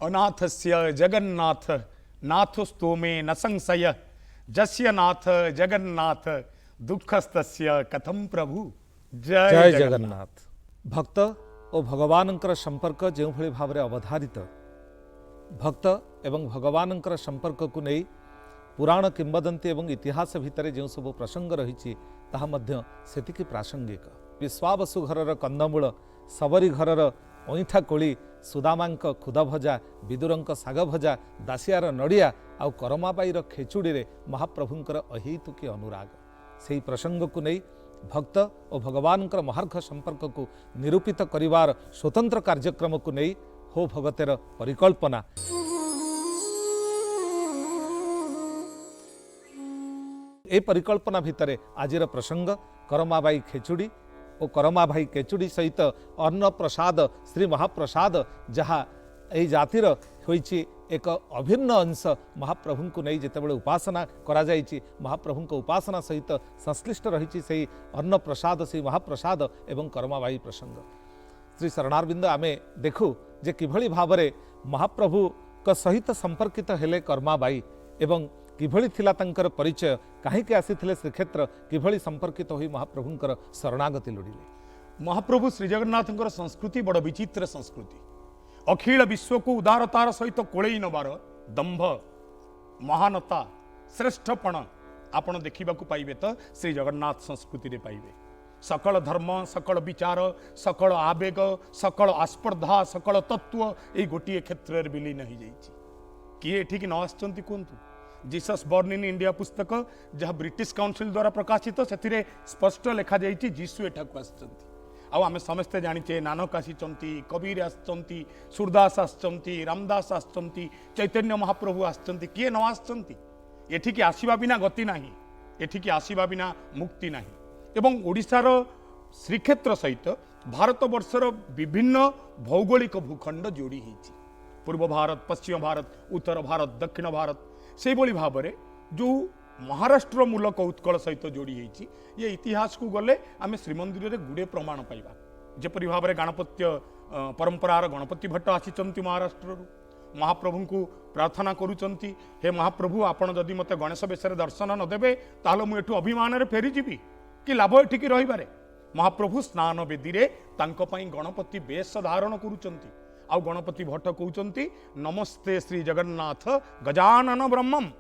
अनाथस्य जगन्नाथ नाथस्तोमे न संशय जस्य नाथ जगन्नाथ दुखस्तस्य कथम प्रभु। जय जय जगन्नाथ। जगन्नाथ। भक्त और भगवानंकर संपर्क जो भली भाव में अवधारित भक्त एवं भगवानंकर संपर्क को नहीं पुराण किंवदंती एवं इतिहास भितर जो सब प्रसंग रही सेतिकी प्रासंगिक। विश्वावसु घरर कंदमूल सबरी घरर अईठा कोली सुदामांक खुद भजा विदुरंक साग भजा दासियार नड़िया आउ करमाबाईर खेचुड़ी रे महाप्रभुंकर अहेतुकी अनुराग से प्रसंग को नहीं भक्त और भगवानकर महार्घ संपर्क को निरूपित करिवार स्वतंत्र कार्यक्रम को नहीं हो भगतेर परिकल्पना। ए परिकल्पना भितर आजिर प्रसंग करमाबाई खेचुड़ी और करमाबाई खेचुड़ी सहित अन्न प्रसाद श्री महाप्रसाद जहाँ यही जातिर होइछि एक अभिन्न अंश महाप्रभु को नहीं जितेबाला उपासना करा जाइछि महाप्रभु को उपासना सहित संश्लिष्ट रही से अन्न प्रसाद से महाप्रसाद एवं करमाबाई प्रसंग श्री शरणारविंद आमे देखु जे किभली भावरे महाप्रभु का सहित संपर्कित हेले करमाबाई एवं किभली थिला तंकर परिचय काहींके आसीथिले श्रीक्षेत्र किभली संपर्कित होई महाप्रभुंकर शरणागति लोड़िले। महाप्रभु श्री जगन्नाथंकर संस्कृति बड़ विचित्र संस्कृति। अखिल विश्व को उदारतार सहित कोड़ई नबार दंभ महानता श्रेष्ठपण आपण देखा पाइबे तो श्री जगन्नाथ संस्कृति रे पाइबे। सकल धर्म सकल विचार सकल आवेग सकल आस्पर्धा सकल तत्व ये गोटे क्षेत्र में विलीन हो जाइए। किए एठिक न आसचंती कहतु जीसस बॉर्न इन इंडिया पुस्तक जहाँ ब्रिटिश काउंसिल द्वारा प्रकाशित से स्पष्ट लिखा जाइए जीशु एठाकू आसचंती। आमे समस्ते जानिचे नानक आसिचंती कबीर आसचंती सूरदास आसचंती रामदास आसचंती चैतन्य महाप्रभु आसचंती किए न आसचंती। एठिकी आसीबा बिना गति नाही एठिकी आसीबा बिना मुक्ति नाही। एवं ओडिशार श्रीक्षेत्र सहित भारत वर्षर विभिन्न भौगोलिक भूखंड जोड़ी होइछि। पूर्व भारत पश्चिम भारत उत्तर भारत दक्षिण भारत से भाव में जो महाराष्ट्र मूलक उत्कल सहित जोड़ी होइछि। ये इतिहास को गले आम श्रीमंदिर में गुड़े प्रमाण पाइबा जेपरि भाव में गणपत्य परंपरार गणपति भट्ट आसिचंती महाराष्ट्र महाप्रभु को प्रार्थना करुचंती हे महाप्रभु आपण जदि मते गणेश बेशरे दर्शन न देबे ताहले मु एठु अभिमान रे फेरी जीवी कि लाभ एठिकी रहिबारे। महाप्रभु स्नान वेदी रे तांको पई गणपति बेश धारण करुचंती आउ गणपति भट्ट कहउचंती नमस्ते श्री जगन्नाथ गजानन ब्रह्मम।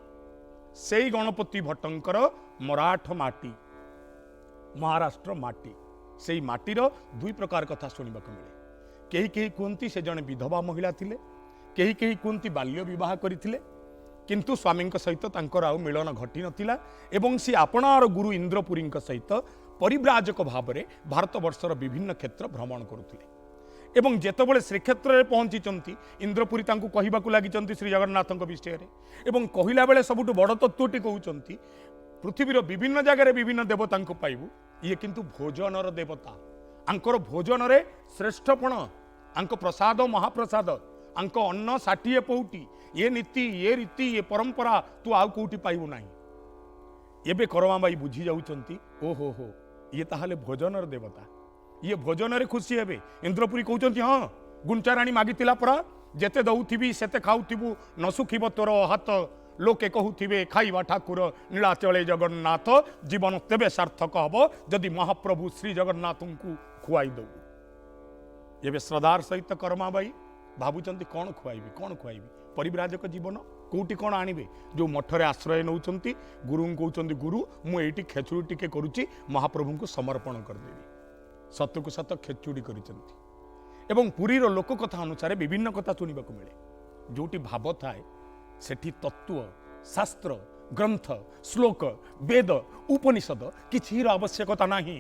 से गणपति भट्टंकर मराठ माटी महाराष्ट्र माटी से माटीर दुई प्रकार कथा सुनिबा को मिले। केही केही कहती से जने विधवा महिला थिले केही केही कहती बाल्य विवाह करथिले किंतु स्वामी सहित तांकर आउ मिलन घटी नथिला एवं सी आपणार गुरु इंद्रपुरी सहित परिव्राजक भाव में भारत वर्षर विभिन्न क्षेत्र भ्रमण करुथिले। एवं जेतबेले श्रीक्षेत्र में पहुंची इंद्रपुरी तांको कहिबाकु लागिचंती श्री जगन्नाथ विषय रे एवं कहिला बेले सबुठु बड़ तत्वटी कहउचंती पृथ्वीर विभिन्न जगह विभिन्न देवता को पाइबु ये किंतु भोजनर देवता आंकर भोजन रे श्रेष्ठपण आंक प्रसाद महाप्रसाद आंक अन्न षाठिए पौटी ये नीति ये रीति ये परंपरा तू आउ कोठी पाइबु नाही। एबे करमाबाई बुझी जाउचंती ओहो हो ये ताहाले भोजनर देवता ये भोजन रे खुशी हेबे। इंद्रपुरी कहउचंती हाँ गुंचाराणी मागितिला परा जेते दउथिबी सेते खाउथिबु न सुखिब तोर हाथ लोके कहूथिबे खाइबा ठाकुर नीलाचले जगन्नाथ जीवन तेबे सार्थक हब जदि महाप्रभु श्री जगन्नाथ को खुआई दउ। एबे श्रद्धार सहित करमाबाई भाबुचंती कौन खुआइबी परिव्राजक जीवन कोटी कौन आनिबे जो मठरे आश्रय नौचंती गुरु कहउचंती गुरु मु एठी खेचुड़ी टिके करूची महाप्रभु को समर्पण करदेवी। सत को सत खेचुड़ी करिसेंती एवं पुरीर लोक कथा अनुसार विभिन्न कथा सुनिबा को मिले। जोटी भाव थाए सेठी तत्व शास्त्र ग्रंथ श्लोक वेद उपनिषद किछिर आवश्यकता नाही।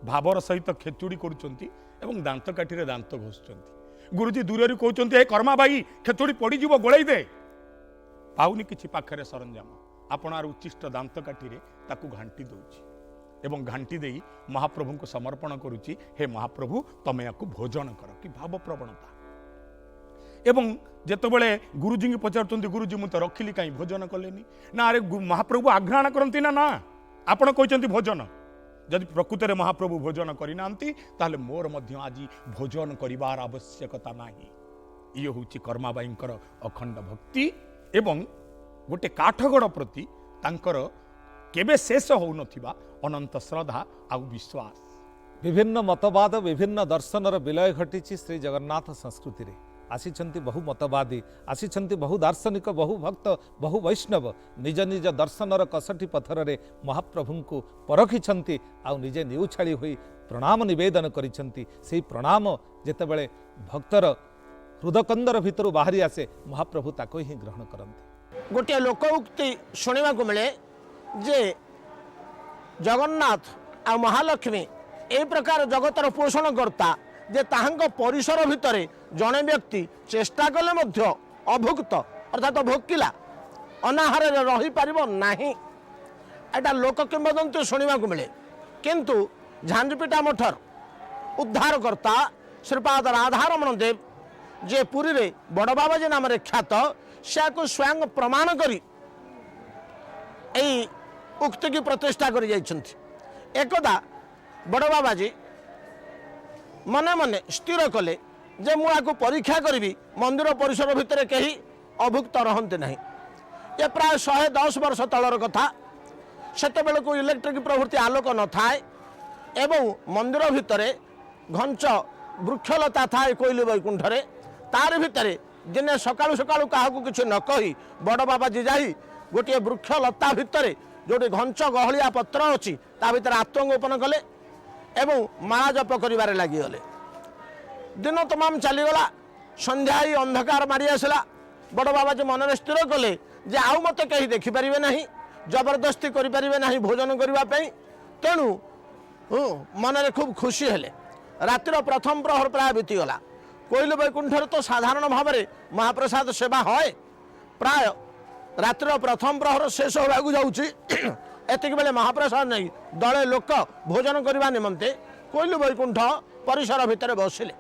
भावर सहित खेचुड़ी करुचंती एवं दांत काठी रे दांत घोषुचंती। गुरुजी दूर रे कहउचंती हे कर्माबाई खेचुड़ी पड़ी जीव गोळाई दे पाउनी किछि पाखरे सरंजाम आपणार उच्चिष्ट दांत काठी रे ताकू घांटी दउची एवं घांटी देई महाप्रभु को समर्पण करुची हे महाप्रभु तमे याकू भोजन कर कि भाव प्रवणता। एवं जेतबेले गुरुजी को पचारचंती गुरुजी मु तो रखिली कहीं भोजन कलेनी ना अरे महाप्रभु आघ्राण करती ना आपण कहते भोजन जदि प्रकृत में महाप्रभु भोजन करना ताहले मोर मध्य आज भोजन करिवार आवश्यकता नाही। ଇଏ ହେଉଛି କର୍ମାବାଇଙ୍କର ଅଖଣ୍ଡ ଭକ୍ତି ଏବଂ ଗୋଟେ କାଠଗଡ଼ ପ୍ରତି ତାଙ୍କର କେବେ ଶେଷ ହେଉନଥିବା ଅନନ୍ତ ଶ୍ରଦ୍ଧା ଆଉ ବିଶ୍ୱାସ। ବିଭିନ୍ନ ମତବାଦ ବିଭିନ୍ନ ଦର୍ଶନର ବିଲୟ ଘଟିଛି ଶ୍ରୀ ଜଗନ୍ନାଥ ସଂସ୍କୃତିରେ। ଆସିଛନ୍ତି ବହୁ ମତବାଦୀ, ଆସିଛନ୍ତି ବହୁ ଦାର୍ଶନିକ, ବହୁ ଭକ୍ତ, ବହୁ ବୈଷ୍ଣବ ନିଜ ନିଜ ଦର୍ଶନର କଷଟି ପଥରରେ ମହାପ୍ରଭୁଙ୍କୁ ପରଖିଛନ୍ତି ଆଉ ନିଜେ ନିଉଛାଳି ହୋଇ ପ୍ରଣାମ ନିବେଦନ କରିଛନ୍ତି। ସେହି ପ୍ରଣାମ ଯେତେବେଳେ ଭକ୍ତର ହୃଦକନ୍ଦର ଭିତରୁ ବାହାରି ଆସେ ମହାପ୍ରଭୁ ତାକୁ ହିଁ ଗ୍ରହଣ କରନ୍ତି। ଗୋଟିଏ ଲୋକ ଉକ୍ତି ଶୁଣିବାକୁ ମିଳେ ଯେ ଜଗନ୍ନାଥ ଆଉ ମହାଲକ୍ଷ୍ମୀ ଏହି ପ୍ରକାର ଜଗତର ପୋଷଣ କର୍ତ୍ତା ଯେ ତାହାଙ୍କ ପରିସର ଭିତରେ ଜଣେ ବ୍ୟକ୍ତି ଚେଷ୍ଟା କଲେ ମଧ୍ୟ ଅଭୁକ୍ତ ଅର୍ଥାତ୍ ଭୋକିଲା ଅନାହାରରେ ରହିପାରିବ ନାହିଁ। ଏଇଟା ଲୋକ କିମ୍ବଦନ୍ତୀ ଶୁଣିବାକୁ ମିଳେ। କିନ୍ତୁ ଝାଞ୍ଜପିଟା ମଠର ଉଦ୍ଧାରକର୍ତ୍ତା ଶ୍ରୀପାଦ ରାଧାରମଣ ଦେବ ଯେ ପୁରୀରେ ବଡ଼ବାବାଜୀ ନାମରେ ଖ୍ୟାତ, ସେକୁ ସ୍ୱୟଂ ପ୍ରମାଣ କରି ଏହି ଉକ୍ତିକି ପ୍ରତିଷ୍ଠା କରି ଯାଇଛନ୍ତି। ଏକଦା ବଡ଼ବାବାଜୀ ମନେ ମନେ ସ୍ଥିର କଲେ ଯେ ମୁଁ ଆକୁ ପରୀକ୍ଷା କରିବି, ମନ୍ଦିର ପରିସର ଭିତରେ କେହି ଅଭୁକ୍ତ ରହନ୍ତି ନାହିଁ। ଏ ପ୍ରାୟ 110 ବର୍ଷ ତଳର କଥା। ସେତେବେଳକୁ ଇଲେକ୍ଟ୍ରିକ୍ ପ୍ରଭୃତି ଆଲୋକ ନଥାଏ ଏବଂ ମନ୍ଦିର ଭିତରେ ଘଞ୍ଚ ବୃକ୍ଷଲତା ଥାଏ କୋଇଲି ବୈକୁଣ୍ଠରେ। ତାରି ଭିତରେ ଦିନେ ସକାଳୁ ସକାଳୁ କାହାକୁ କିଛି ନ କହି ବଡ଼ବାବାଜୀ ଯାଇ ଗୋଟିଏ ବୃକ୍ଷଲତା ଭିତରେ ଯେଉଁଠି ଘଞ୍ଚ ଗହଳିଆ ପତ୍ର ଅଛି ତା ଭିତରେ ଆତ୍ମଗୋପନ କଲେ ଏବଂ ମାଳା ଜପ କରିବାରେ ଲାଗିଗଲେ। ଦିନ ତମାମ ଚାଲିଗଲା, ସନ୍ଧ୍ୟା ହେଇ ଅନ୍ଧକାର ମାରି ଆସିଲା। ବଡ଼ବାବାଜୀ ମନରେ ସ୍ଥିର କଲେ ଯେ ଆଉ ମୋତେ କେହି ଦେଖିପାରିବେ ନାହିଁ, ଜବରଦସ୍ତି କରିପାରିବେ ନାହିଁ ଭୋଜନ କରିବା ପାଇଁ। ତେଣୁ ମନରେ ଖୁବ୍ ଖୁସି ହେଲେ। ରାତିର ପ୍ରଥମ ପ୍ରହର ପ୍ରାୟ ବିତିଗଲା। କୋଇଲି ବୈକୁଣ୍ଠରେ ତ ସାଧାରଣ ଭାବରେ ମହାପ୍ରସାଦ ସେବା ହୁଏ। ପ୍ରାୟ ରାତିର ପ୍ରଥମ ପ୍ରହର ଶେଷ ହେବାକୁ ଯାଉଛି। ଏତିକି ବେଳେ ମହାପ୍ରସାଦ ନେଇ ଦଳେ ଲୋକ ଭୋଜନ କରିବା ନିମନ୍ତେ କୋଇଲି ବୈକୁଣ୍ଠ ପରିସର ଭିତରେ ବସିଲେ।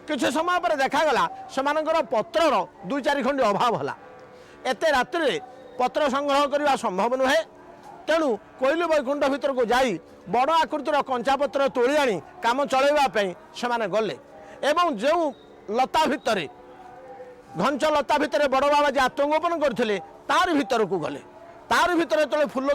କିଛି ସମୟ ପରେ ଦେଖାଗଲା ସେମାନଙ୍କର ପତ୍ରର 2-4 ଖଣ୍ଡି ଅଭାବ ହେଲା। ଏତେ ରାତିରେ ପତ୍ର ସଂଗ୍ରହ କରିବା ସମ୍ଭବ ନୁହେଁ। ତେଣୁ କୋଇଲି ବୈକୁଣ୍ଠ ଭିତରକୁ ଯାଇ ବଡ଼ ଆକୃତିର କଞ୍ଚାପତ୍ର ତୋଳି ଆଣି କାମ ଚଳାଇବା ପାଇଁ ସେମାନେ ଗଲେ ଏବଂ ଯେଉଁ ଲତା ଭିତରେ ଘଞ୍ଚ ଲତା ଭିତରେ ବଡ଼ବାବାଜୀ ଆତ୍ମଗୋପନ କରିଥିଲେ ତାରି ଭିତରକୁ ଗଲେ। ତାରି ଭିତରେ ଯେତେବେଳେ ଫୁଲ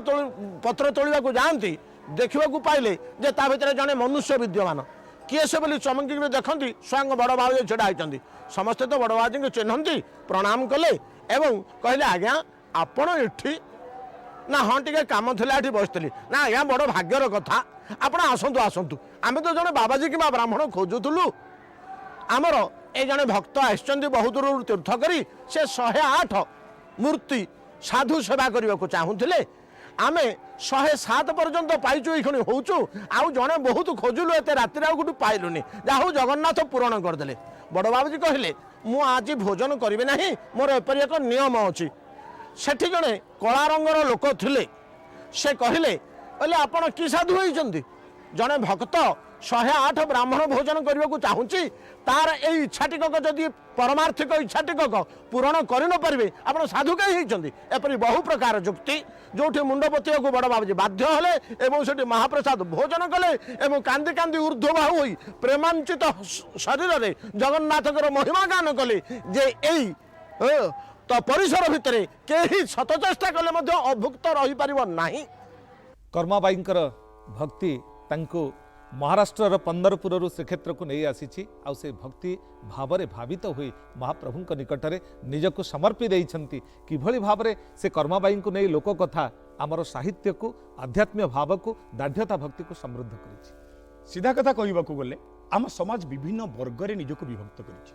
ପତ୍ର ତୋଳିବାକୁ ଯାଆନ୍ତି ଦେଖିବାକୁ ପାଇଲେ ଯେ ତା ଭିତରେ ଜଣେ ମନୁଷ୍ୟ ବିଦ୍ୟମାନ। କିଏ ସେ ବୋଲି ଚମକିକି ଦେଖନ୍ତି, ସ୍ୱୟଂ ବଡ଼ବାବାଜୀ ଛିଡ଼ା ହେଇଛନ୍ତି। ସମସ୍ତେ ତ ବଡ଼ବାବାଜୀଙ୍କୁ ଚିହ୍ନନ୍ତି, ପ୍ରଣାମ କଲେ ଏବଂ କହିଲେ ଆଜ୍ଞା ଆପଣ ଏଠି? ନା ହଁ ଟିକେ କାମ ଥିଲା ଏଠି ବସିଥିଲି। ନା ଆଜ୍ଞା ବଡ଼ ଭାଗ୍ୟର କଥା, ଆପଣ ଆସନ୍ତୁ ଆସନ୍ତୁ, ଆମେ ତ ଜଣେ ବାବାଜୀ କିମ୍ବା ବ୍ରାହ୍ମଣ ଖୋଜୁଥିଲୁ। ଆମର ଏ ଜଣେ ଭକ୍ତ ଆସିଛନ୍ତି ବହୁ ଦୂରରୁ ତୀର୍ଥ କରି, ସେ 108 ମୂର୍ତ୍ତି ସାଧୁ ସେବା କରିବାକୁ ଚାହୁଁଥିଲେ। ଆମେ 107 ପର୍ଯ୍ୟନ୍ତ ପାଇଛୁ, ଏଇଖଣି ହଉଛୁ, ଆଉ ଜଣେ ବହୁତ ଖୋଜିଲୁ, ଏତେ ରାତିରେ ଆଉ କୋଉଠୁ ପାଇଲୁନି। ଯାହା ହଉ ଜଗନ୍ନାଥ ପୂରଣ କରିଦେଲେ। ବଡ଼ବାବାଜୀ କହିଲେ ମୁଁ ଆଜି ଭୋଜନ କରିବି ନାହିଁ, ମୋର ଏପରି ଏକ ନିୟମ ଅଛି। ସେଠି ଜଣେ କଳା ରଙ୍ଗର ଲୋକ ଥିଲେ। ସେ କହିଲେ ଆପଣ କି ସାଧୁ ହେଇଛନ୍ତି? ଜଣେ ଭକ୍ତ 108 ବ୍ରାହ୍ମଣ ଭୋଜନ କରିବାକୁ ଚାହୁଁଛି, ତାର ଏଇ ଇଚ୍ଛାଟିକକ ଯଦି ପରମାର୍ଥିକ ଇଚ୍ଛାଟିକକ ପୂରଣ କରିନପାରିବେ ଆପଣ ସାଧୁ କାହିଁ ହେଇଛନ୍ତି? ଏପରି ବହୁ ପ୍ରକାର ଯୁକ୍ତି, ଯେଉଁଠି ମୁଣ୍ଡ ପୋତିବାକୁ ବଡ଼ବାବାଜୀ ବାଧ୍ୟ ହେଲେ ଏବଂ ସେଠି ମହାପ୍ରସାଦ ଭୋଜନ କଲେ ଏବଂ କାନ୍ଦି କାନ୍ଦି ଉର୍ଦ୍ଧ୍ୱବାହୁ ହୋଇ ପ୍ରେମାଞ୍ଚିତ ଶରୀରରେ ଜଗନ୍ନାଥଙ୍କର ମହିମା ଗାନ କଲେ ଯେ ଏଇ ତ ପରିସର ଭିତରେ କେହି ଶତ ଚେଷ୍ଟା କଲେ ମଧ୍ୟ ଅଭୁକ୍ତ ରହିପାରିବ ନାହିଁ। କର୍ମାବାଇଙ୍କର ଭକ୍ତି ତାଙ୍କୁ ମହାରାଷ୍ଟ୍ରର 15ପୁରରୁ ଶ୍ରୀକ୍ଷେତ୍ରକୁ ନେଇ ଆସିଛି। ଆଉ ସେ ଭକ୍ତି ଭାବରେ ଭାବିତ ହୋଇ ମହାପ୍ରଭୁଙ୍କ ନିକଟରେ ନିଜକୁ ସମର୍ପି ଦେଇଛନ୍ତି। କିଭଳି ଭାବରେ ସେ କର୍ମାବାଇଙ୍କୁ ନେଇ ଲୋକ କଥା ଆମର ସାହିତ୍ୟକୁ, ଆଧ୍ୟାତ୍ମିକ ଭାବକୁ, ଦାର୍ଢ଼୍ୟତା ଭକ୍ତିକୁ ସମୃଦ୍ଧ କରିଛି। ସିଧା କଥା କହିବାକୁ ଗଲେ ଆମ ସମାଜ ବିଭିନ୍ନ ବର୍ଗରେ ନିଜକୁ ବିଭକ୍ତ କରିଛି।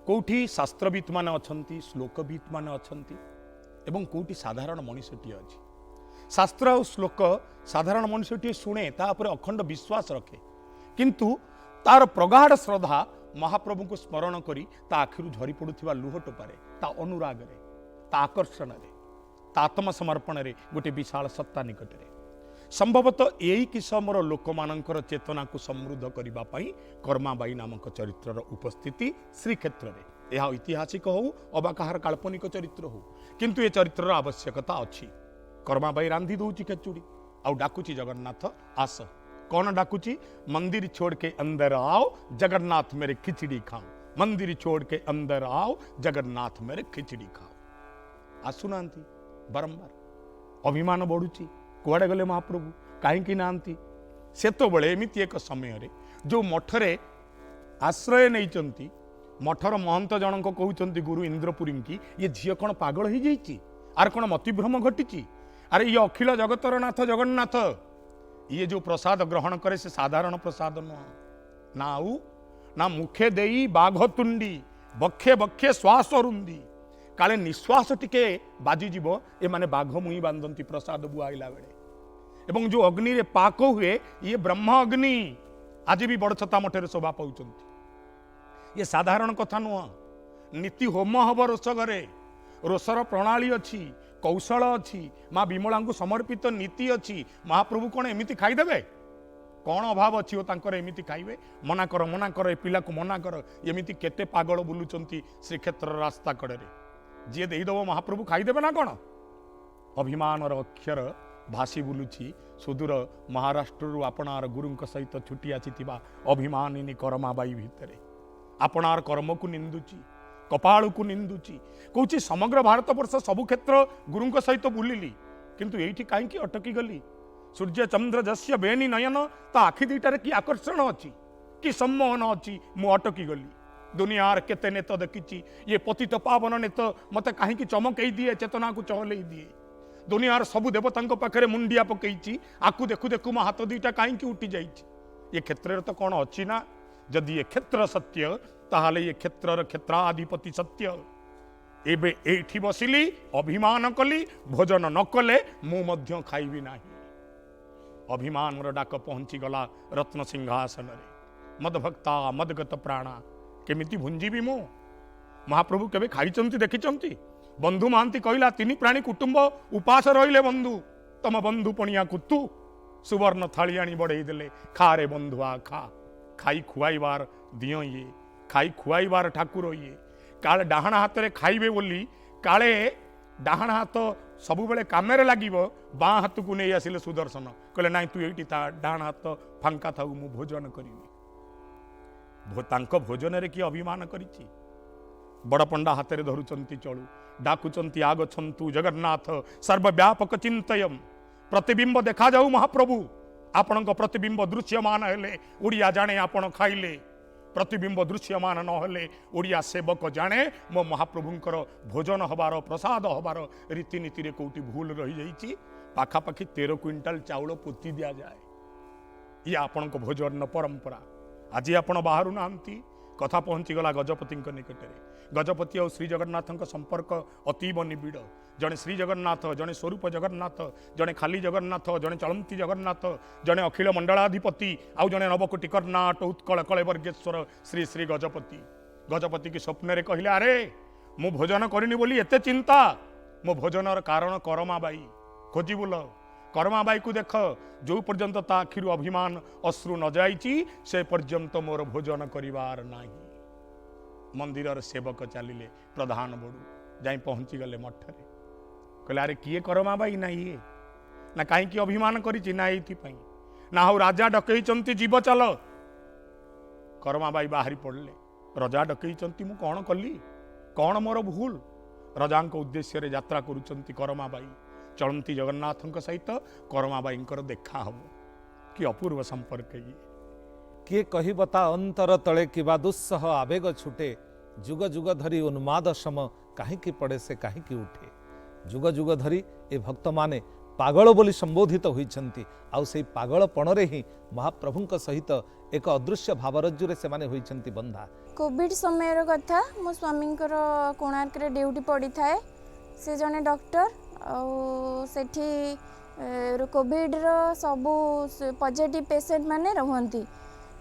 କେଉଁଠି ଶାସ୍ତ୍ରବିତ୍ ମାନେ ଅଛନ୍ତି, ଶ୍ଲୋକବିତ୍ ମାନେ ଅଛନ୍ତି ଏବଂ କେଉଁଠି ସାଧାରଣ ମଣିଷଟିଏ ଅଛି। ଶାସ୍ତ୍ର ଆଉ ଶ୍ଲୋକ ସାଧାରଣ ମଣିଷଟିଏ ଶୁଣେ, ତା ଉପରେ ଅଖଣ୍ଡ ବିଶ୍ୱାସ ରଖେ, କିନ୍ତୁ ତାର ପ୍ରଗାଢ଼ ଶ୍ରଦ୍ଧା ମହାପ୍ରଭୁଙ୍କୁ ସ୍ମରଣ କରି ତା ଆଖିରୁ ଝରି ପଡ଼ୁଥିବା ଲୁହ ଟୋପାରେ, ତା ଅନୁରାଗରେ, ତା ଆକର୍ଷଣରେ, ତା ଆତ୍ମସମର୍ପଣରେ ଗୋଟେ ବିଶାଳ ସତ୍ତା ନିକଟରେ। ସମ୍ଭବତଃ ଏଇ କିସମର ଲୋକମାନଙ୍କର ଚେତନାକୁ ସମୃଦ୍ଧ କରିବା ପାଇଁ କର୍ମାବାଇ ନାମକ ଚରିତ୍ରର ଉପସ୍ଥିତି ଶ୍ରୀକ୍ଷେତ୍ରରେ, ଏହା ଐତିହାସିକ ହେଉ ଅବା କାହାର କାଳ୍ପନିକ ଚରିତ୍ର ହେଉ, କିନ୍ତୁ ଏ ଚରିତ୍ରର ଆବଶ୍ୟକତା ଅଛି। କର୍ମାବାଇ ରାନ୍ଧି ଦଉଛି ଖେଚୁଡ଼ି ଆଉ ଡାକୁଛି ଜଗନ୍ନାଥ ଆସ। କ'ଣ ଡାକୁଛି? ମନ୍ଦିର ଛୋଡ଼ କେ ଅନ୍ଦର ଆଓ, ଜଗନ୍ନାଥ ମେରେ ଖିଚଡ଼ି ଖାଓ। मंदिर छोड़ के अंदर आओ, जगन्नाथ मेरे खिचड़ी खाओ। आसुनांती बारंबार अभिमान बढ़ुची, कुआड़े गले महाप्रभु कहीं नांती। से तो बड़े एमती एक समय रे जो मठरे आश्रय नहीं, मठर महंत जनक कहते गुरु इंद्रपुरी की ये झील कौन पागल हो जाइए, आर कौन मतिभ्रम घटी। अरे ये अखिल जगतर नाथ जगन्नाथ ये जो प्रसाद ग्रहण करे से साधारण प्रसाद नुह ना आउ ना मुखे देई बाघ तुंडी बक्षे बक्षे श्वास रुंदी काले निश्वास टिके बाजिजीव ए माने बाघ मुई बांधती प्रसाद बुआईला बेले। एवं जो अग्नि रे पाक हुए ये ब्रह्म अग्नि आज भी बड़छता मठे शोभा पाँच। ये साधारण कथा नुह, नीति होम हम रोष घरे, रोषर प्रणाली अच्छी, कौशल अच्छी, माँ विमला को समर्पित नीति अच्छी। महाप्रभु कौन एमती खाईदेवे? कौन अभाव अच्छी एमती खाइबे? मना कर ए पिला को मना कर। एमती केते पागल बुलुचंती श्रीक्षेत्र रास्ता कड़े जी देदेव महाप्रभु खाईदेवे ना कौन? अभिमान अक्षर भासी बुलुची सुदूर महाराष्ट्र आपणार गुरु सहित छुट्टी आसी अभिमानिनी करमाबाई भितर आपणार कर्म को निंदुची, कपाल को निंदुची, कौची समग्र भारत वर्ष सबु क्षेत्र गुरु सहित बुलिली किंतु एठी कहीं अटकी गली। सूर्य चंद्र जस्य बेनी नयन ता आखि दुईटार कि आकर्षण अच्छी कि सम्मोहन अच्छी, मु अटकी गली। दुनियार केते नेत देखी, ये पतित पावन नेत मत कहीं चमकई दिए, चेतना को चहलई दिए। दुनियार सबु देवता पाखे मुंडिया पकई, आकु देखु देखु मो हाथ दुईटा कहीं उठी जाइए। ये क्षेत्र तो कौन अच्छी ना? जदि ये क्षेत्र सत्य ताहले ये क्षेत्र क्षेत्राधिपति सत्य। एबे एठी बसिली अभिमान कली, भोजन न कले मु मध्य खाइबी नाही। अभिमान डाक पहुंची गला रत्न सिंहासन रे। मदभक्ता मदगत प्राणा केमिति भुंजीबी मु? महाप्रभु केबे खाइचंती देखिचंती? बंधु महांती कहला तीन प्राणी कुटुंब उपास रहिले बंधु, तम बंधु पणिया कुतु सुवर्ण थाली आनी बढ़ई देले, खा रे बंधुआ खा। खाई खुआइबार दियो ये, खाई खुआइबार ठाकुर ये। काले डाहाण हाथ रे खाइबे बोली काले डाहाण हाथ सबु बेले कामेरे लागिबो, बाँ हाथ को नहीं आसिले सुदर्शन कहले नाई तू एठी था, डाहाण हाथ फांका थाउ मु भोजन करिबी। तांको भोजन रे कि अभिमान करिछि? बड़ पंडा हाथ रे धरुचंती चलू, डाकुचंती आगछंतु जगन्नाथ सर्वव्यापक चिंतयम। प्रतिबिंब देखा जाऊ महाप्रभु, आपणक प्रतिबिंब दृश्यमान हेले ओडिया जाने आपण खाइले, प्रतिबिंब दृश्यमान न हेले ओडिया सेवक जाने मो महाप्रभुंकर भोजन हबार प्रसाद हबार रीतिनीति रे कोउटी भूल रही जाइछि। पाखापाखि 13 क्विंटाल चाउल पोती दिया जाए, ये आपणक भोजन परंपरा। आज आपण बाहरु नांती, कथा पहुंची गला गजपति निकटरे। गजपति और श्री जगन्नाथ संपर्क अतीब निबिड़। जड़े श्री जगन्नाथ, जड़े स्वरूप जगन्नाथ, जड़े खाली जगन्नाथ, जड़े चलंती जगन्नाथ, जड़े अखिल मंडलाधिपति, आउ जड़े नवकोटि कर्णाट उत्कल कलेवर्गेश्वर श्री श्री गजपति। गजपति की स्वप्न रे कहले अरे मु भोजन करनी बोली एते चिंता, मो भोजनर कारण करमाबाई खोजी बुल। करमाबाई को देख, जो पर्यंत ता आखिरु अभिमान अश्रु न जाइछि से पर्यंत मोर भोजन करिवार नाही। मंदिर सेवक चलिले, प्रधान बड़ू जाई पहुंची गले मठरे। कहले अरे किए करमाबाई ना ये ना कहीं अभिमान करिछि ना एइथिपाई ना हो राजा डकैचंती जीव चल। करमाबाई बाहरी पड़ले, रजा डकैचंती मु कौन कली, कौन मोर भूल? रजांक उद्देश्य रे यात्रा करुचंती करमाबाई। चलंती जगन्नाथ सहित करमाबाई देखा हम कि अपूर्व संपर्क ये। किए कही बता अंतर तले किबा दुस्सह आवेग छुटे, जुग जुग धरी उन्माद सम कहीं पड़े से कहीं उठे। जुग जुग धरी ए भक्त माने पागल बोली संबोधित होइछंती, आउ से पागलपण रे ही महाप्रभुंक सहित एक अदृश्य भावरज्जुरे से माने होइछंती बंधा। कोविड समय कथा, मो स्वामी कोणार्क रे ड्यूटी पड़ी थाए, से जने डॉक्टर सेठी कोविड रो सबू पॉजिटिव पेशेंट माने रहंती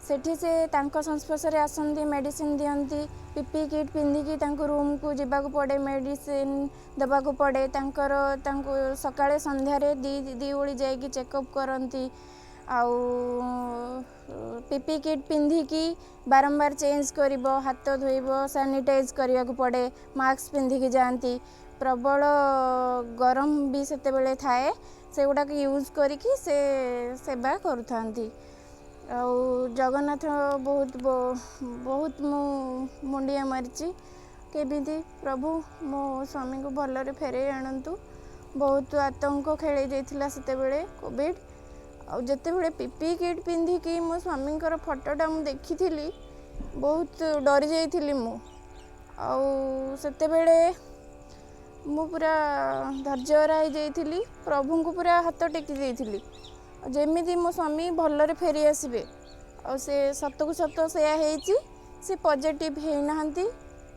सेठी से तांको संस्पर्श रे आसंती, मेडिसिन दियंती, पीपी किट पिंधिकी तांको रूम को जिबाको पड़े, मेडिसिन दबाको पड़े। तांको सकाळे संध्यारे दी ओळी जाईकी चेकअप करंती, आउ पीपी किट पिंधिकी बारंबार चेंज करिवो, हाथ धोइबो, सैनिटाइज करिया को पड़े, मास्क पिंधिकी जांती। प्रबल गरम भी सेते बेले थाए, से गुडा यूज करिकी से सेवा करूथांती। ଆଉ ଜଗନ୍ନାଥ ବହୁତ ମୁଁ ମୁଣ୍ଡିଆ ମାରିଛି କେମିତି ପ୍ରଭୁ ମୋ ସ୍ୱାମୀଙ୍କୁ ଭଲରେ ଫେରେଇ ଆଣନ୍ତୁ। ବହୁତ ଆତଙ୍କ ଖେଳେଇ ଦେଇଥିଲା ସେତେବେଳେ କୋଭିଡ଼। ଆଉ ଯେତେବେଳେ ପିପି କିଟ୍ ପିନ୍ଧିକି ମୋ ସ୍ୱାମୀଙ୍କର ଫଟୋଟା ମୁଁ ଦେଖିଥିଲି ବହୁତ ଡରି ଯାଇଥିଲି ମୁଁ। ଆଉ ସେତେବେଳେ ମୁଁ ପୁରା ଧୈର୍ଯ୍ୟହରା ହେଇଯାଇଥିଲି, ପ୍ରଭୁଙ୍କୁ ପୁରା ହାତ ଟେକି ଦେଇଥିଲି ଯେମିତି ମୋ ସ୍ୱାମୀ ଭଲରେ ଫେରି ଆସିବେ। ଆଉ ସେ ସତକୁ ସତ ସେୟା ହେଇଛି, ସେ ପଜିଟିଭ୍ ହେଇନାହାନ୍ତି।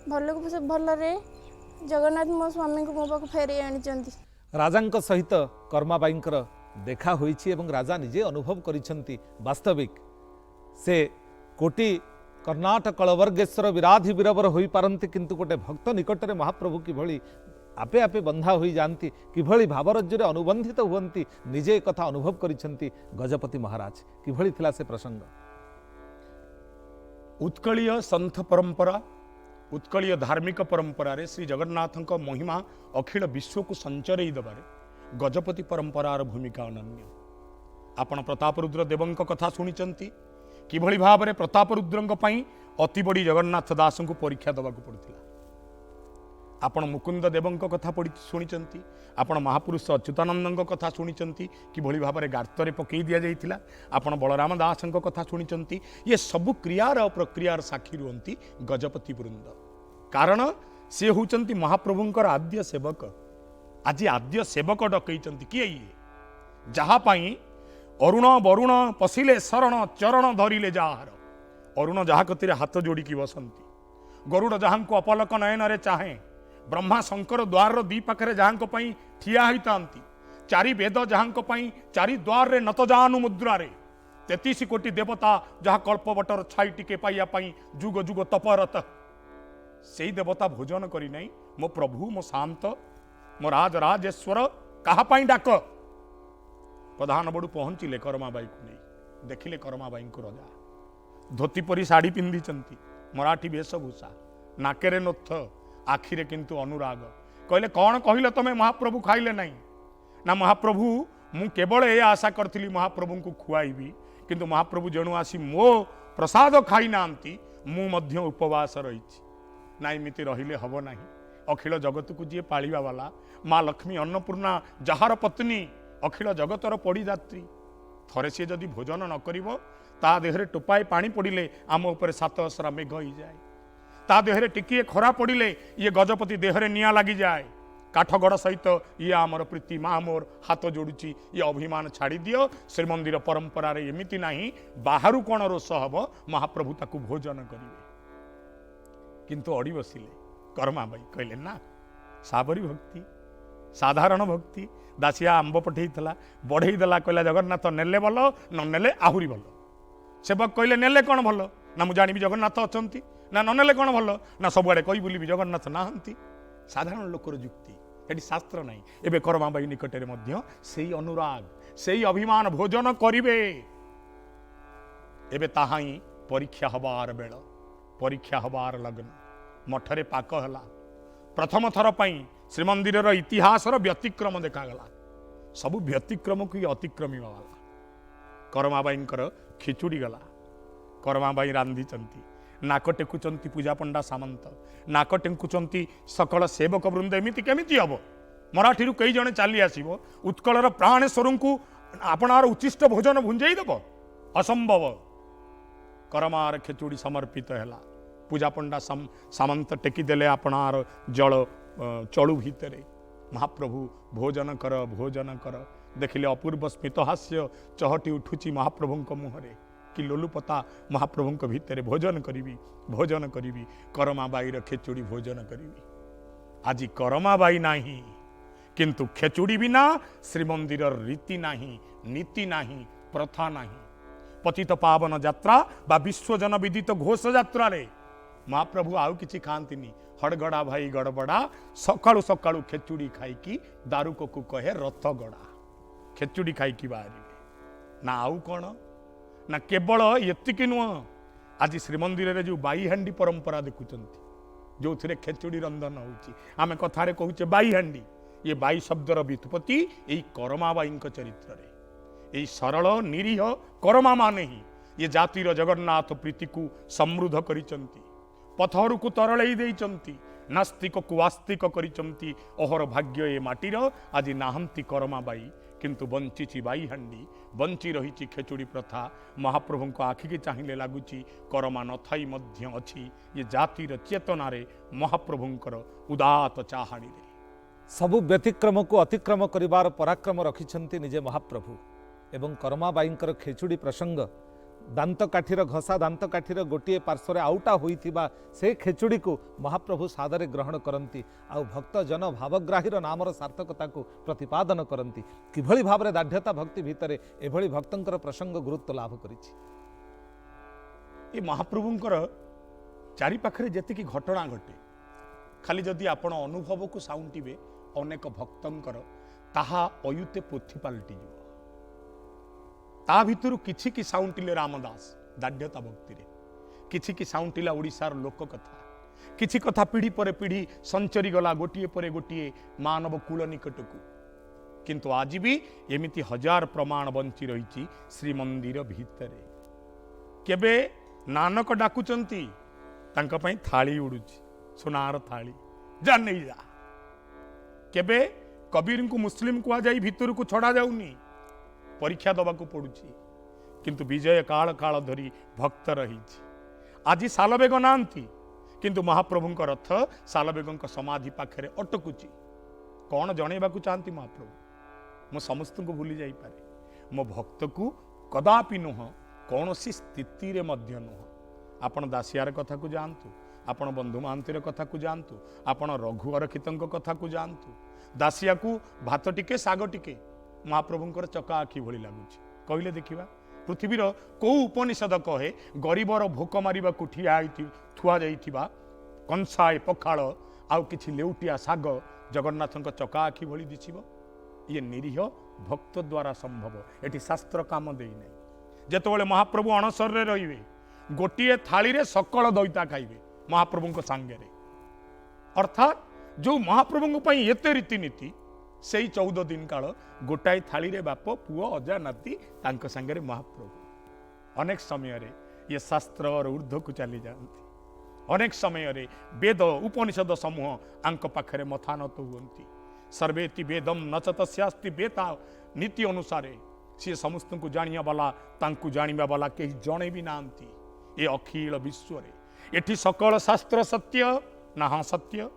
ଭଲରେ ଜଗନ୍ନାଥ ମୋ ସ୍ୱାମୀଙ୍କୁ ମୋ ପାଖକୁ ଫେରେଇ ଆଣିଛନ୍ତି। ରାଜାଙ୍କ ସହିତ କର୍ମାବାଇଙ୍କର ଦେଖା ହୋଇଛି ଏବଂ ରାଜା ନିଜେ ଅନୁଭବ କରିଛନ୍ତି ବାସ୍ତବିକ ସେ କୋଟି କର୍ଣ୍ଣାଟ କଳବର୍ଗେଶ୍ୱର ବିରାଧି ବୀରବର ହୋଇପାରନ୍ତି, କିନ୍ତୁ ଗୋଟେ ଭକ୍ତ ନିକଟରେ ମହାପ୍ରଭୁ କିଭଳି ଆପେ ଆପେ ବନ୍ଧା ହୋଇଯାଆନ୍ତି, କିଭଳି ଭାବରଜ୍ଜୁରେ ଅନୁବନ୍ଧିତ ହୁଅନ୍ତି, ନିଜେ କଥା ଅନୁଭବ କରିଛନ୍ତି ଗଜପତି ମହାରାଜ। କିଭଳି ଥିଲା ସେ ପ୍ରସଙ୍ଗ? उत्कलीय संथ परंपरा, उत्कलीय धार्मिक परंपरार श्री जगन्नाथଙ୍କ महिमा अखिल विश्व को संचरई दबारे गजपति परंपरार भूमिका अनन्य। आपण प्रतापरुद्र देवଙ୍କ कथा शुणिचंती किभଳି भाବରେ प्रतापरुद्रଙ୍କ ପାଇଁ अति बड़ी जगन्नाथ दास को परीक्षा दबाक पड़ुଥିଲା। आपण मुकुंद देवଙ୍କ कथा शुणिचंती, आपण महापुरुष अच्युतानंदଙ୍କ कथा शुणिचंती किभଳି भाବରେ गार्तरे पकई दिया जाइथिला। आपण बलराम दासଙ୍କ कथा शुणिचंती। ये सबु क्रियार प्रक्रियार साक्षी रुहंती गजपति वृंद, कारण से होचंती महाप्रभुंकर आद्य सेवक। आज आद्य सेवक डकईचंती किए ये जहा पाई अरुण वरुण पशिले शरण चरण धरिले जार। अरुण जहा कतिरे हाथ जोड़िकी बसंती, गरुड़ जहां को अपलक नयन रे चाहे, ब्रह्मा शंकर द्वार दी पाखरे जहां पई ठिया होइतांती, चारि वेद जहां पई चारि द्वार रे नतजानु मुद्रा रे 33 कोटी देवता जहा कल्पवटर छाई टिके पाइया पई जुग जुग तपरत। सेई देवता भोजन करी नहीं मो प्रभु मो शांत मो राज राजेश्वर कहा पाई डाक। प्रधान बड़ू पहुंचिले करमाबाई को नहीं, देखिले करमाबाई को रजा धोती परी शाढ़ी पिंधि मराठी वेशभूषा, नाकेरे नोथ, आखिरे किंतु अनुराग। कहले कौन कहले तमे महाप्रभु खाइले नहीं ना? महाप्रभु मु केवल ए आशा करथिली महाप्रभु को खुआइबी, किंतु महाप्रभु जणु आसी मो प्रसाद खाई नांती, मु मध्य उपवास रहिछि ना। एमिति रहिले हबो नाही। अखिल जगत को जी पालिबा वाला माँ लक्ष्मी अन्नपूर्णा जहार पत्नी अखिल जगतर पड़ीदात्री, थरे सी जदि भोजन न करिवो ता देहरे टोपाए पानी पड़िले आम उपरे 7 असरा मेघ हो जाए, ता देहरे टिकिए खरा पड़िले ये गजपति देहरे निया लगी जाए। काठगड़ सहित ये आमर प्रीति माँ मोर हाथ जोड़ुची, ये अभिमान छाड़ी दियो। श्रीमंदिर परंपरा रे एमिति नाही, बाहरु कोन रोष हब महाप्रभु ताकू भोजन करिवे। किंतु अड़ी बसिले करमाबाई कहले ना, साबरी भक्ति साधारण भक्ति। दासिया आंब पठेइथला बढ़ई देला, कहला जगन्नाथ नेले भल न नेले आहुरी भल। सेवक कहले नेले कौन भल ना, मु जानिबी जगन्नाथ अछंती ना, न नेले कौन भल ना, सबुआड़े कही बुलिबी जगन्नाथ नाहंती। साधारण लोकर जुक्ति, एटी शास्त्र नहीं। एबे करमाबाई निकटरे मध्य सेई अनुराग सेई अभिमान भोजन करिवे। एबे ताहाई परीक्षा हबार बेल, परीक्षा हबार लग्न। मठरे पाक हला, प्रथम थर पई श्रीमंदिर इतिहासर व्यतिक्रम देखागला। सबु व्यतिक्रम को अतिक्रमी वाला करमाबाईंकर खिचुड़ी गला। करमाबाई रांधिचंती, नाक टेकुचंती पूजा पंडा सामंत, नाक टेकुचंती सकल सेवक वृंद। एमिति केमिति हबो? मराठी कई जने चली आसीबो उत्कलर प्राणेश्वर को आपणार उचिष्ट भोजन भुंजई देब? असंभव। करमार खिचुड़ी समर्पित हैला। पूजा पंडा सामंत टेकीदेले आपणार जल चलु भितरे। महाप्रभु भोजन कर भोजन कर। देखिले अपूर्व स्मित हास्य चहटी उठुची महाप्रभुंक मुहरे कि लोलुपता महाप्रभुंक भितरे भोजन करिवि भोजन करिवि। करमाबाईर खेचुड़ी भोजन करिवि। आज करमाबाई नाही, किंतु खेचुड़ी बिना श्रीमंदिर रीति नाही, नीति नाही, प्रथा नाही। पतित पावन यात्रा बा विश्वजन विदित घोष यात्रा रे महाप्रभु आउ किछि खांतिनी। हड़गड़ा भाई गड़बड़ा सकाळु सकाळु खेचुड़ी खाईकी दारुक को कहे रथ गड़ा। खेचुड़ी खाईकी बाहरिबे ना आउ कौन ना, केवल एतिकी नुह। आज श्रीमंदिर रे जो बाई हांडी परंपरा देखुचंती, जो थिरे खेचुड़ी रंधन होउची, आमे कथारे कहूचे बाई हांडी। ये बाई शब्दर व्युत्पत्ति एई करमाबाईंक चरित्र रे। एई सरल निरीह करमा माने ही ये जातिर जगन्नाथ प्रीति को समृद्ध करिचंती पथर को तरलई देइचंती नास्तिक को आस्तिक करिचंती अहर भाग्य ए माटीर आज नाहंती करमा बाई किंतु बंची बाई हांडी बंची रही खेचुड़ी प्रथा महाप्रभु को आखि की चाहिए लगुच करमा नथाई मध्य अच्छी ये जातिर चेतना रे महाप्रभुंकर उदात चाहाणी रे सबु व्यतिक्रम को अतिक्रम करिवार पराक्रम रखिछंती निजे महाप्रभु एवं करमाबाईंकर खेचुड़ी प्रसंग दांतकाठीर घसा दांतकाठीर गोटे पार्श्वर आउटा होइथिबा से खेचुड़ी को महाप्रभु सादरे ग्रहण करती आउ भक्त जन भावग्राहीर नामर सार्थकता को प्रतिपादन करती किभଳି भावरे दाढ़्यता भक्ति भितरे एभଳି भक्तंकर प्रसंग गुरुत्व लाभ करिछि। ये महाप्रभुंकर चारि पाखरे जेतिकी घटना घटे खाली जदि आपण अनुभव को साउंटिबे अनेक भक्तंकर ताहा अयुते पोथी पलटि जिवो ता भितर किछि की साउंटिले रामदास दाढ़्यता भक्ति रे किछि की साउंटिला ओडिसार लोक कथा किछि कथा पीढ़ी पर पीढ़ी संचरी गला गोटिए पर गोटिए मानव कूल निकटकू किंतु आज भी एमिति हजार प्रमाण बंची रही श्रीमंदिर भितरे केबे नानक डाकुचंती तांका पई थाली उडुची सोनार थाली जा नहीं जा केबे कबीर को मुस्लिम को आ जाई भितर को छड़ा जाउनी परीक्षा दबाकू पड़ुची किंतु विजय काल काल धरी भक्त रही आज सालबेग नांती किंतु महाप्रभु रथ सालबेग समाधि पाखे अटकुची कौन जनइबाकू चाहती महाप्रभु मो समस्त को भूली जाई पारे मो भक्त को कदापि नुह कौन सी स्थिति रे मध्य नुह आपण दासियार कथा को जानतु आपण बंधु महांतिर कथा को जानतु आपण रघु अरखितंक कथा को जानतु दासिया को भात टिके साग टिके महाप्रभुंकर चका आखि भली लगुच कहले देखिबा पृथ्वीर को उपनिषद कहे गरीबर भोक मारिबा को ठिया थुआ जाइथिबा कंसाए पखाल आउ किछि लेउटिया साग जगन्नाथंक चका आखि भली दिसिबो ये निरीह भक्त द्वारा संभव एटी शास्त्र काम देई नै जेतबेले महाप्रभु अणसर रे रहिबे गोटिए थाली रे सकल दैता खाइबे महाप्रभुंक सांगे रे अर्थात जो महाप्रभुंक पई एते रीतिनीति से 14 दिन काल गोटाए थाली रे बाप पुओ अजा नाती तांक संगे महाप्रभु अनेक समय रे ये शास्त्र और ऊर्ध्व को चली जाती अनेक समय रे वेद उपनिषद समूह आंक पाखरे मथानत हुअंती सर्वेति वेदम नचतस्यास्ति वेता नीति अनुसारे सी समस्त को जानिया वाला तांकु जानिबा वाला केही जणे भी नांती ए अखिल विश्व रे एठी सकल शास्त्र सत्य ना हाँ सत्य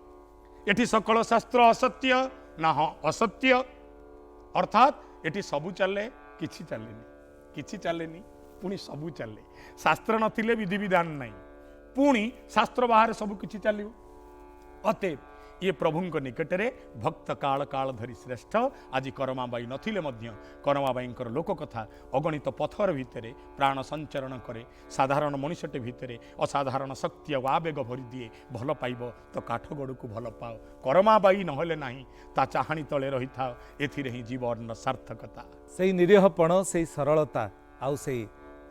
एठी सकल शास्त्र असत्य ना हाँ असत्य अर्थात एटी सबू चले किछि चलेनी पुणी सबू चले शास्त्र नथिले विधि विधान नहीं पुणी शास्त्र बाहर सबू किछि चलियो अतएव ये प्रभुंक निकटरे भक्त काल काल धरी श्रेष्ठ आज करमाबाई नथिले मध्य करमाबाईंकर लोक कथा अगणित पथर भितरे प्राण संचरण करे साधारण मनुष्यटे भितरे असाधारण शक्ति और आवेग भरी दिए भल पाइब तो काठगड़ को भल पाओ करमाबाई नहले नाही ता चाहाणी तले रही था एथिरे ही जीवन सार्थकता से निरीहपण से सरलता आउ से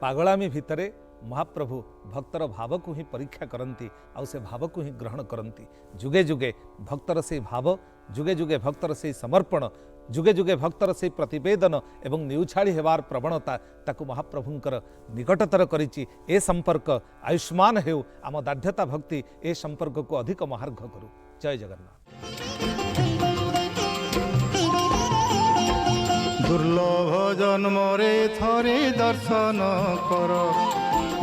पागलामी भितरे महाप्रभु भक्तर भाव को ही परीक्षा करती आउ से भाव को ही ग्रहण करती जुगे जुगे भक्तर से भाव जुगे जुगे भक्तर से समर्पण जुगे जुगे भक्तर से प्रतिवेदन एवं निउछाड़ी हेबार प्रवणता ताकू महाप्रभुंकर निकटतर करिछि ए संपर्क आयुष्मान हेउ आम दाढ़्यता भक्ति ए संपर्क को अधिक महार्घ करू। जय जगन्नाथ। दुर्लभ जन्मरे थरे दर्शन कर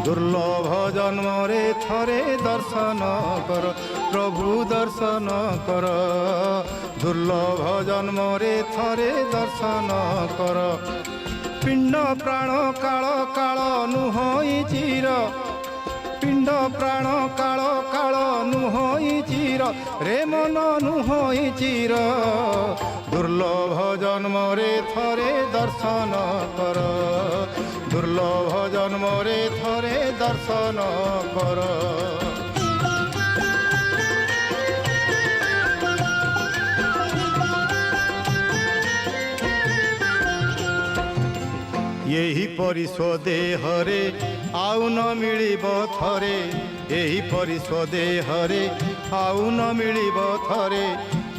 दुर्लभ जन्मरे थरे दर्शन कर प्रभु दर्शन कर दुर्लभ जन्मरे थरे दर्शन कर पिंड प्राण काल काल नुहई चिर पिंड प्राण काल काल नुहई चिर रे मन नुहई चिर दुर्लभ जन्मरे थरे दर्शन कर दुर्लभ जन्मरे थरे दर्शन कर यही परि स्वदेहरे आउ न मिलिब थरे यही परि स्वदेहरे आउ न मिलिब थरे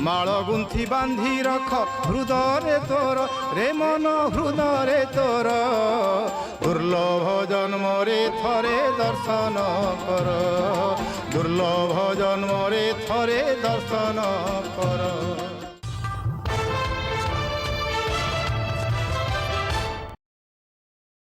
माळ गुंथि बांधि रख हृदय तोर रे मन हृदय तोर दुर्लभ जन्मरे थरे दर्शन कर दुर्लभ जन्मरे थरे दर्शन कर।